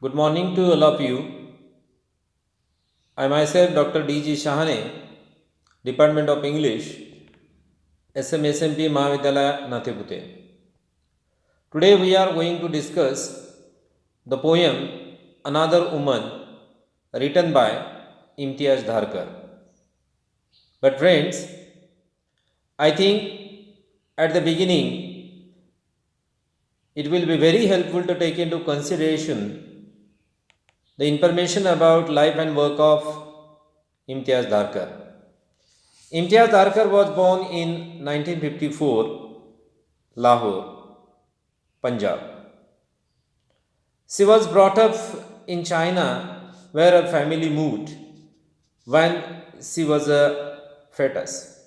Good morning to all of you. I myself, Dr. D.G. Shahane, Department of English, SMSMP Mahavidyalaya Nathipute. Today we are going to discuss the poem Another Woman written by Imtiaz Dharkar. But friends, I think at the beginning it will be very helpful to take into consideration the information about life and work of Imtiaz Dharkar. Imtiaz Dharkar was born in 1954, Lahore, Punjab. She was brought up in China where her family moved when she was a fetus.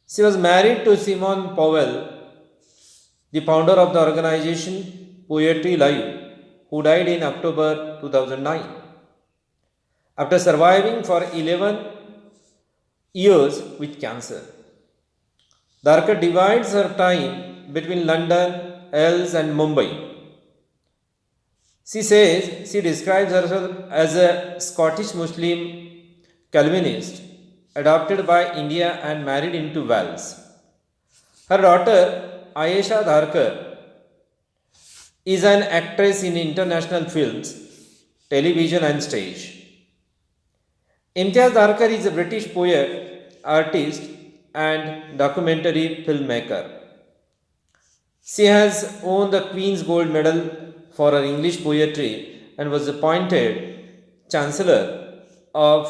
She was married to Simon Powell, the founder of the organization Poetry Live, who died in October 2009. After surviving for 11 years with cancer, Dharkar divides her time between London, Els, and Mumbai. She says she describes herself as a Scottish Muslim Calvinist adopted by India and married into Wales. Her daughter Ayesha Dharkar is an actress in international films, television, and stage. Imtiaz Dharkar is a British poet, artist, and documentary filmmaker. She has won the Queen's Gold Medal for her English poetry and was appointed Chancellor of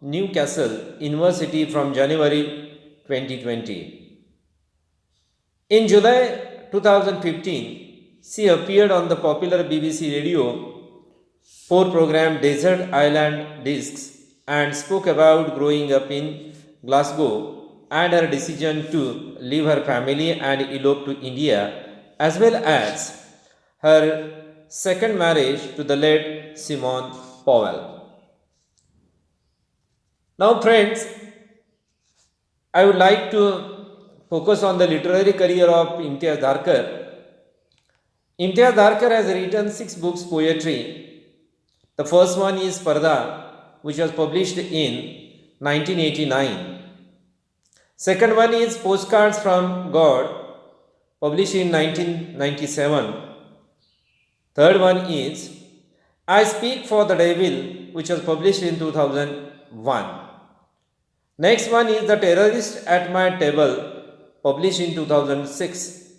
Newcastle University from January 2020. In July 2015, she appeared on the popular BBC Radio 4 program Desert Island Discs and spoke about growing up in Glasgow and her decision to leave her family and elope to India, as well as her second marriage to the late Simon Powell. Now, friends, I would like to focus on the literary career of Imtiaz Dharkar. Imtiaz Dharkar has written 6 books poetry. The first one is Parda, which was published in 1989. Second one is Postcards from God, published in 1997. Third one is I Speak for the Devil, which was published in 2001. Next one is The Terrorist at My Table, published in 2006.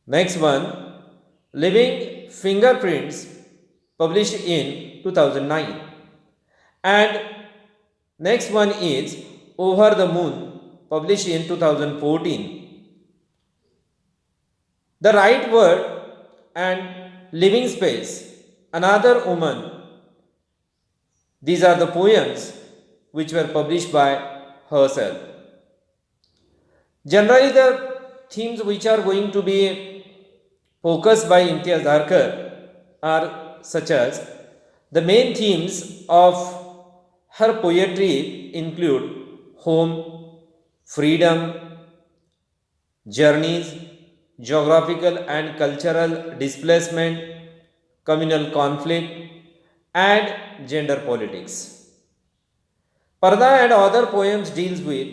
Next one, Living Fingerprints, published in 2009. And next one is Over the Moon, published in 2014. The Right Word and Living Space, Another Woman. These are the poems which were published by herself. Generally, the themes which are going to be focused by Imtiaz Dharkar are such as the main themes of her poetry include home, freedom, journeys, geographical and cultural displacement, communal conflict, and gender politics. Parda and other poems deals with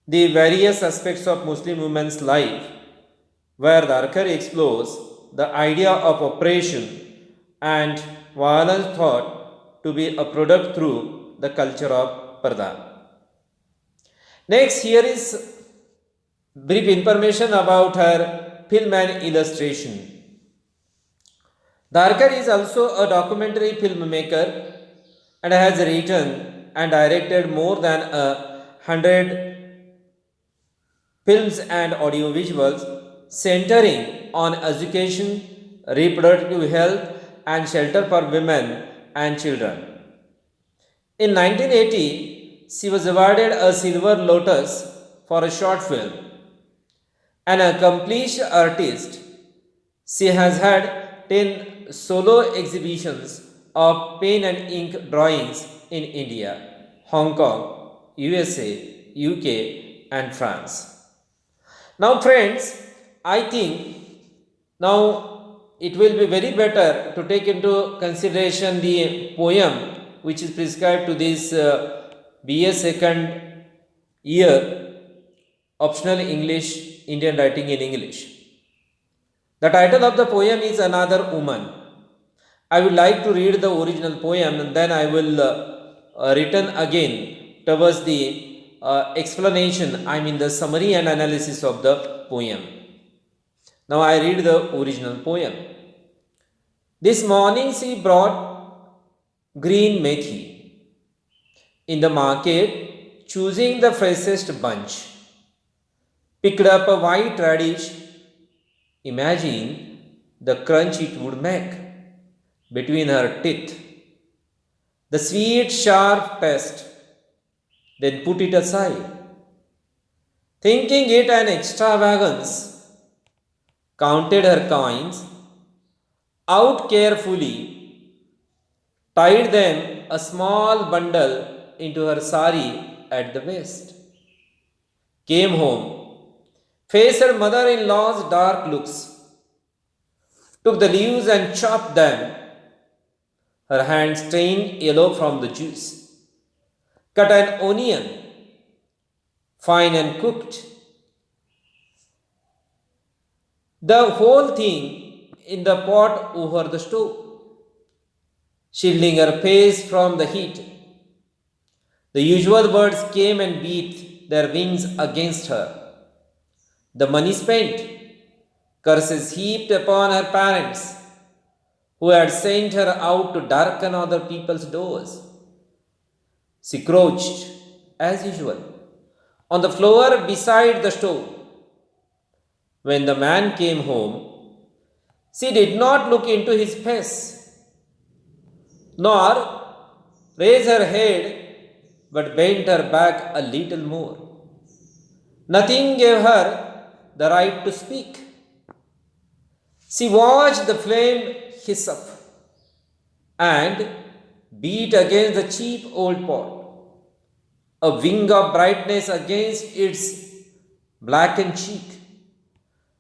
the various aspects of Muslim women's life, where Dharkar explores the idea of oppression and violence thought to be a product through the culture of Parda. Next, here is brief information about her film and illustration. Dharkar is also a documentary filmmaker and has written and directed more than 100 films and audiovisuals centering on education, reproductive health, and shelter for women and children. In 1980, she was awarded a Silver Lotus for a short film. An accomplished artist, she has had 10 solo exhibitions of pen and ink drawings in India, Hong Kong, USA, UK, and France. Now, friends, I think now it will be very better to take into consideration the poem which is prescribed to this BA second year optional English Indian writing in English. The title of the poem is Another Woman. I would like to read the original poem and then I will return again towards the explanation, I mean the summary and analysis of the poem. Now I read the original poem. This morning she brought green methi in the market, choosing the freshest bunch. Picked up a white radish. Imagine the crunch it would make between her teeth. The sweet, sharp taste. Then put it aside. Thinking it an extravagance, counted her coins out carefully, tied them a small bundle into her sari at the waist. Came home, faced her mother-in-law's dark looks, took the leaves and chopped them, her hands stained yellow from the juice. Cut an onion, fine and cooked. The whole thing in the pot over the stove, shielding her face from the heat. The usual birds came and beat their wings against her. The money spent, curses heaped upon her parents, who had sent her out to darken other people's doors. She crouched, as usual, on the floor beside the stove. When the man came home, she did not look into his face, nor raise her head, but bent her back a little more. Nothing gave her the right to speak. She watched the flame hiss up and beat against the cheap old pot, a wing of brightness against its blackened cheek.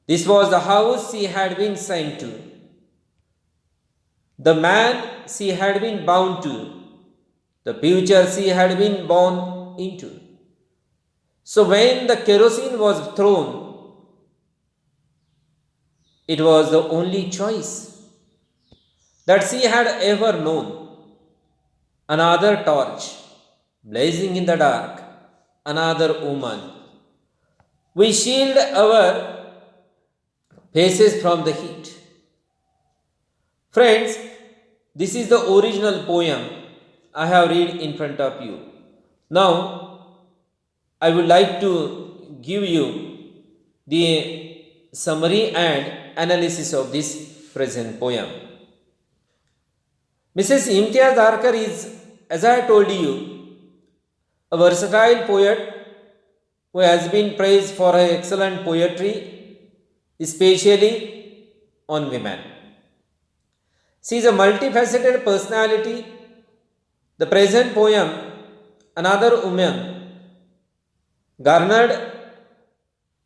This was the house she had been sent to, the man she had been bound to, the future she had been born into. So when the kerosene was thrown, it was the only choice that she had ever known. Another torch blazing in the dark, another woman. We shield our faces from the heat. Friends, this is the original poem I have read in front of you. Now, I would like to give you the summary and analysis of this present poem. Mrs. Imtiaz Dharkar is, as I told you, a versatile poet who has been praised for her excellent poetry, especially on women. She is a multifaceted personality. The present poem, Another Woman, garnered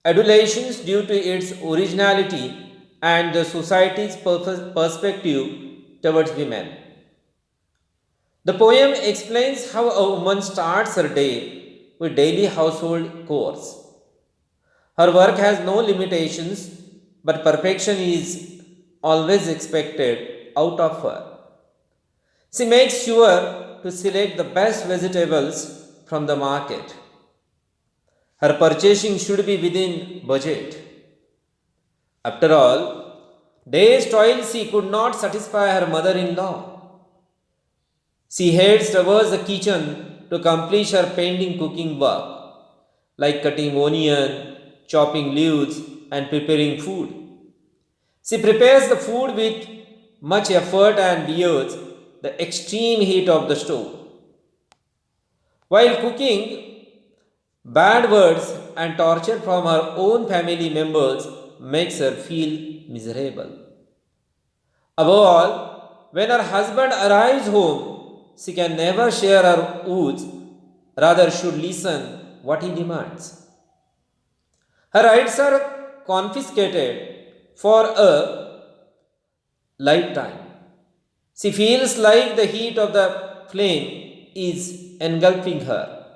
adulations due to its originality and the society's perspective towards women. The poem explains how a woman starts her day with daily household chores. Her work has no limitations, but perfection is always expected out of her. She makes sure to select the best vegetables from the market. Her purchasing should be within budget. After all, day's toil she could not satisfy her mother-in-law. She heads towards the kitchen to accomplish her pending cooking work, like cutting onion, chopping leaves, and preparing food. She prepares the food with much effort and bears the extreme heat of the stove. While cooking, bad words and torture from her own family members makes her feel miserable. Above all, when her husband arrives home, she can never share her woes, rather should listen what he demands. Her rights are confiscated for a lifetime. She feels like the heat of the flame is engulfing her.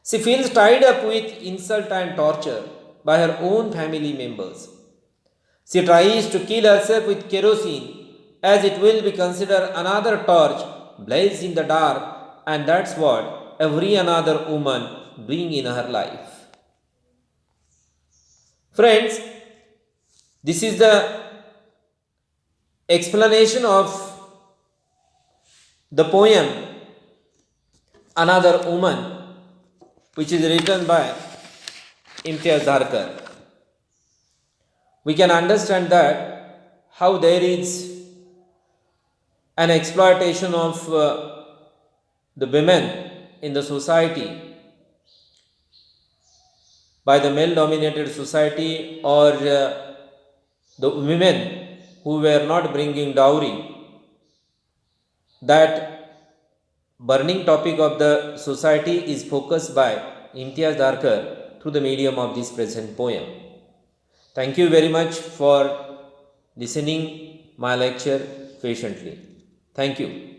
She feels tied up with insult and torture by her own family members. She tries to kill herself with kerosene as it will be considered another torch blazed in the dark, and that's what every another woman doing in her life. Friends, this is the explanation of the poem Another Woman, which is written by Imtiaz Dharkar. We can understand that how there is an exploitation of the women in the society by the male dominated society, or the women who were not bringing dowry. That burning topic of the society is focused by Imtiaz Dharkar through the medium of this present poem. Thank you very much for listening my lecture patiently. Thank you.